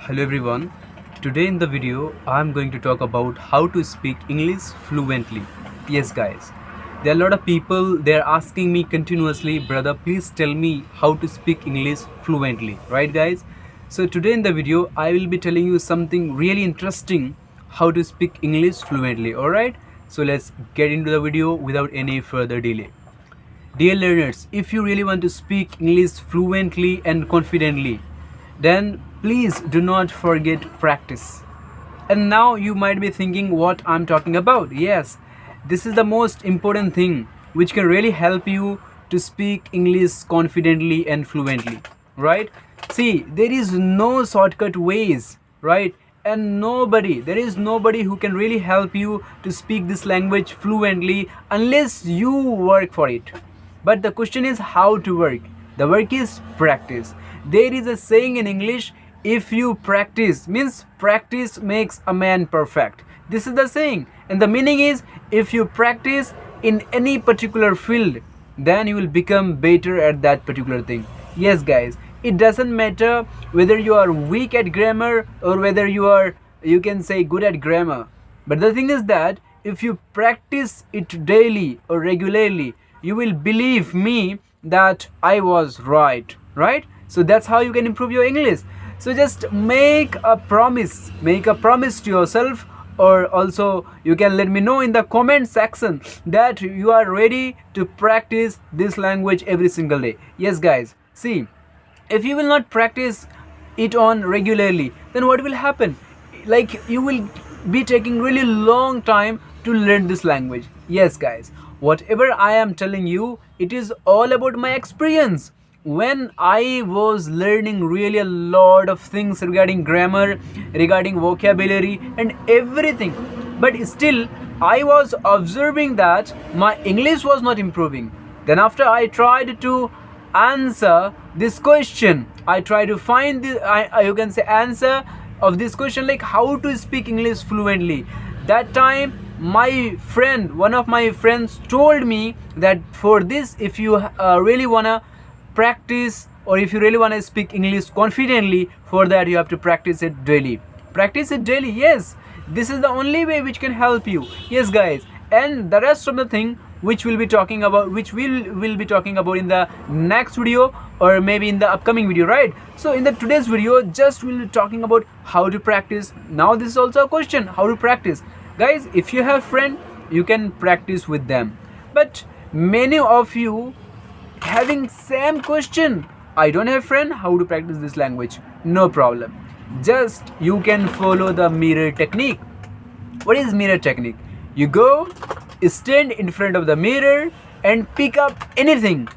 Hello everyone. Today in the video I'm going to talk about how to speak English fluently. Yes guys, there are a lot of people they're asking me continuously, brother, please tell me how to speak English fluently, right guys? So today in the video I will be telling you something really interesting, how to speak English fluently. All right, so let's get into the video without any further delay. Dear learners, if you really want to speak English fluently and confidently, then please do not forget practice. And now you might be thinking what I'm talking about. Yes, this is the most important thing which can really help you to speak English confidently and fluently, right? See, there is no shortcut ways, right? And there is nobody who can really help you to speak this language fluently unless you work for it. But the question is how to work. The work is practice. There is a saying in English, if you practice, means practice makes a man perfect. This is the saying. And the meaning is, if you practice in any particular field, then you will become better at that particular thing. Yes, guys, it doesn't matter whether you are weak at grammar or whether you can say good at grammar. But the thing is that if you practice it daily or regularly, you will believe me that I was right? So that's how you can improve your English. So just make a promise to yourself, or also you can let me know in the comment section that you are ready to practice this language every single day. Yes guys, see, if you will not practice it on regularly, then what will happen? Like, you will be taking really long time to learn this language. Yes guys, whatever I am telling you, it is all about my experience. When I was learning really a lot of things regarding grammar, regarding vocabulary and everything, but still I was observing that my English was not improving. Then after I tried to answer this question, I try to find you can say answer of this question, like how to speak English fluently. That time one of my friends told me that for this, if you really wanna practice, or if you really want to speak English confidently, for that you have to practice it daily. Yes, this is the only way which can help you. Yes guys, and the rest of the thing which we'll be talking about, will be talking about in the next video, or maybe in the upcoming video, right? So in the today's video, just we'll be talking about how to practice. Now this is also a question, how to practice. Guys, if you have friend, you can practice with them. But many of you having same question, I don't have friend, how to practice this language? No problem, just you can follow the mirror technique. What is mirror technique? You go, stand in front of the mirror and pick up anything,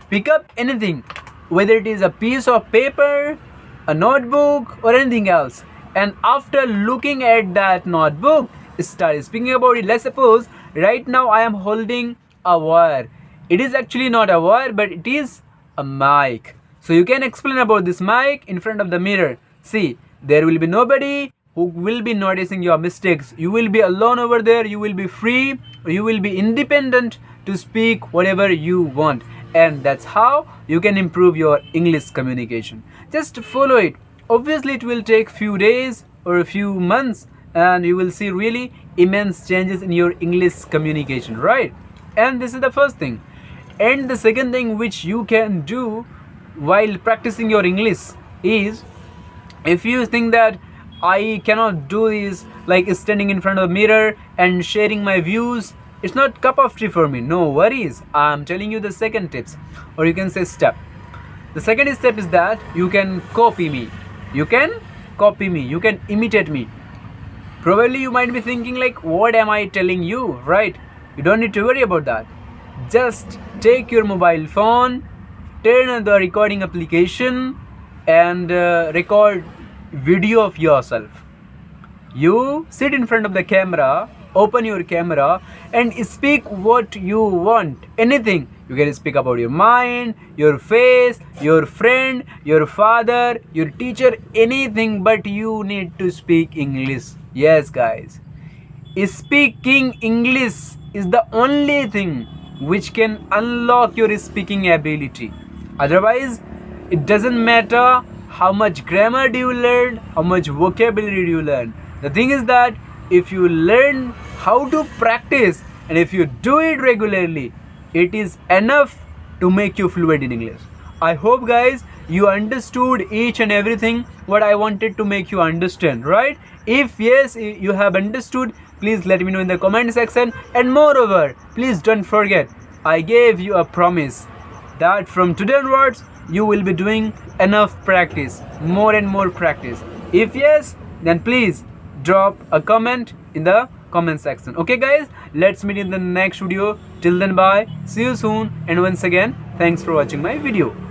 whether it is a piece of paper, a notebook or anything else, and after looking at that notebook, start speaking about it. Let's suppose right now I am holding a wire. It is actually not a wire, but it is a mic. So you can explain about this mic in front of the mirror. See, there will be nobody who will be noticing your mistakes. You will be alone over there. You will be free, or you will be independent to speak whatever you want. And that's how you can improve your English communication. Just follow it. Obviously, it will take few days or a few months, and you will see really immense changes in your English communication, right? And this is the first thing. And the second thing which you can do while practicing your English is, if you think that I cannot do this, like standing in front of a mirror and sharing my views, it's not cup of tea for me, no worries. I'm telling you the second tips, or you can say step. The second step is that you can copy me. You can imitate me. Probably you might be thinking like, what am I telling you, right? You don't need to worry about that. Just take your mobile phone, turn on the recording application and record video of yourself. You sit in front of the camera, open your camera and speak what you want. Anything. You can speak about your mind, your face, your friend, your father, your teacher, anything, but you need to speak English. Yes guys, speaking English is the only thing which can unlock your speaking ability. Otherwise, it doesn't matter how much grammar do you learn, how much vocabulary do you learn. The thing is that if you learn how to practice and if you do it regularly, it is enough to make you fluent in English. I hope guys you understood each and everything what I wanted to make you understand, right? If yes, you have understood, please let me know in the comment section. And moreover, please don't forget, I gave you a promise that from today onwards you will be doing enough practice, more and more practice. If yes, then please drop a comment in the comment section. Okay guys, let's meet in the next video. Till then, bye, see you soon, and once again thanks for watching my video.